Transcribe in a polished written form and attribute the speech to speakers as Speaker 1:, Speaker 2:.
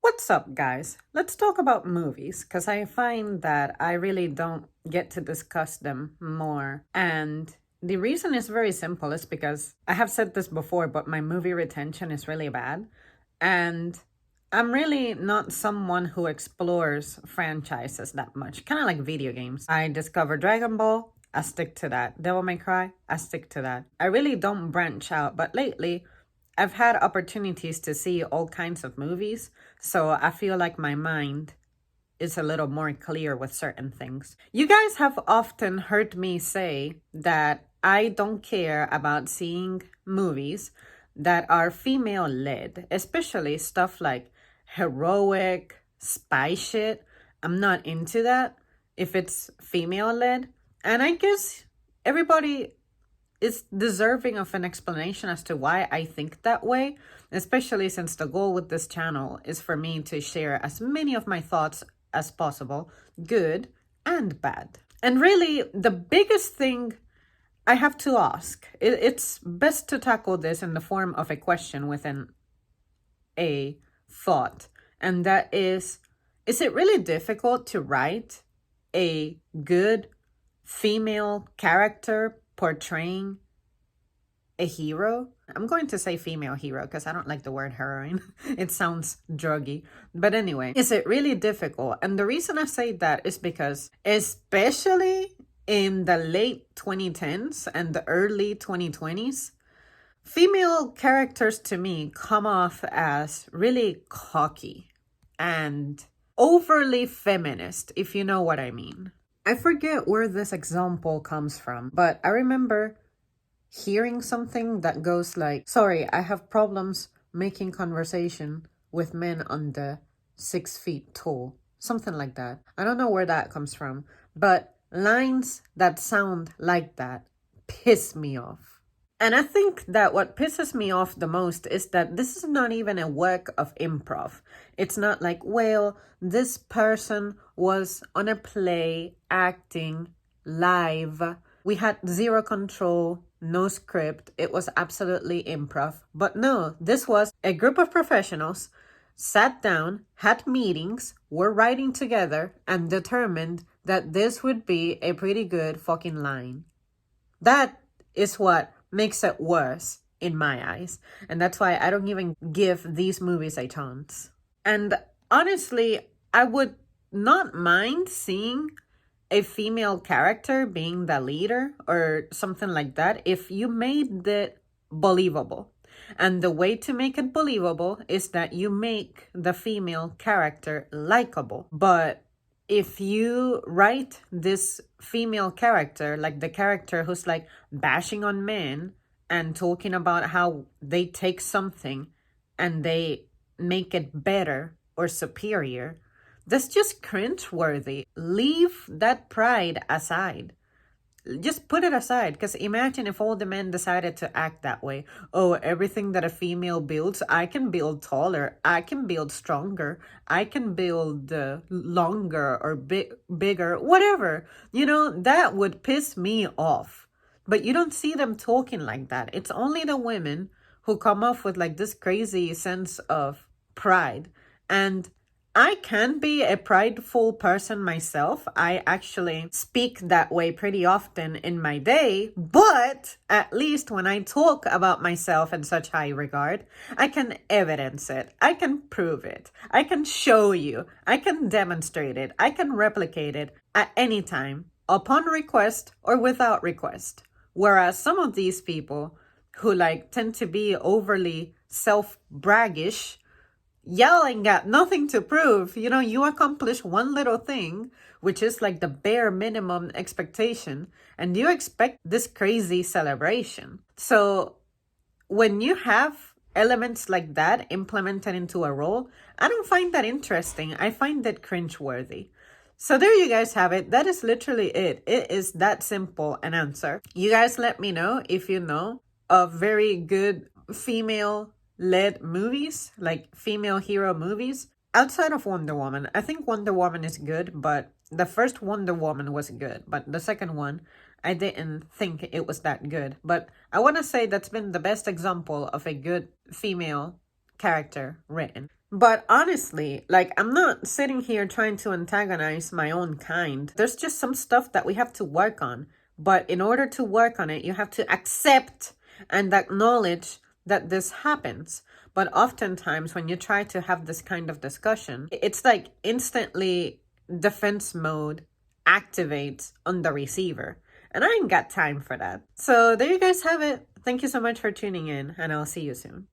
Speaker 1: What's up, guys? Let's talk about movies because I find that I really don't get to discuss them more. And the reason is very simple. It's because I have said this before, but my movie retention is really bad. And I'm really not someone who explores franchises that much, kind of like video games. I discovered Dragon Ball, I stick to that. Devil May Cry, I stick to that. I really don't branch out, but lately, I've had opportunities to see all kinds of movies, so I feel like my mind is a little more clear with certain things. You guys have often heard me say that I don't care about seeing movies that are female led, especially stuff like heroic, spy shit. I'm not into that if it's female led. And I guess everybody is deserving of an explanation as to why I think that way, especially since the goal with this channel is for me to share as many of my thoughts as possible, good and bad. And really, the biggest thing I have to ask, it's best to tackle this in the form of a question within a thought, and that is it really difficult to write a good female character portraying a hero? I'm going to say female hero because I don't like the word heroine. It sounds druggy. But anyway, is it really difficult? And the reason I say that is because, especially in the late 2010s and the early 2020s, female characters to me come off as really cocky and overly feminist, if you know what I mean. I forget where this example comes from, but I remember hearing something that goes like, sorry, I have problems making conversation with men under 6 feet tall. Something like that. I don't know where that comes from, but lines that sound like that piss me off. And I think that what pisses me off the most is that this is not even a work of improv. It's not like, well, this person was on a play acting live. We had zero control, no script. It was absolutely improv. But no, this was a group of professionals sat down, had meetings, were writing together, and determined that this would be a pretty good fucking line. That is what makes it worse in my eyes. And that's why I don't even give these movies a chance. And honestly, I would not mind seeing a female character being the leader or something like that if you made it believable. And the way to make it believable is that you make the female character likable. But if you write this female character, like the character who's like bashing on men and talking about how they take something and they make it better or superior, that's just cringeworthy. Leave that pride aside. Just put it aside, because imagine if all the men decided to act that way. Oh, everything that a female builds, I can build taller, I can build stronger, I can build longer or bigger, whatever. You know, that would piss me off. But you don't see them talking like that. It's only the women who come off with like this crazy sense of pride. And I can be a prideful person myself. I actually speak that way pretty often in my day, but at least when I talk about myself in such high regard, I can evidence it. I can prove it. I can show you. I can demonstrate it. I can replicate it at any time, upon request or without request. Whereas some of these people who like tend to be overly self-braggish, yelling at nothing to prove, you know, you accomplish one little thing, which is like the bare minimum expectation, and you expect this crazy celebration. So when you have elements like that implemented into a role, I don't find that interesting. I find that cringeworthy. So there you guys have it. That is literally it. It is that simple an answer. You guys let me know if you know of very good female-led movies, like female hero movies, outside of Wonder Woman. I think Wonder Woman is good, but the first Wonder Woman was good. But the second one, I didn't think it was that good. But I want to say that's been the best example of a good female character written. But honestly, like, I'm not sitting here trying to antagonize my own kind. There's just some stuff that we have to work on. But in order to work on it, you have to accept and acknowledge that this happens. But oftentimes, when you try to have this kind of discussion, it's like instantly defense mode activates on the receiver. And I ain't got time for that. So there you guys have it. Thank you so much for tuning in, and I'll see you soon.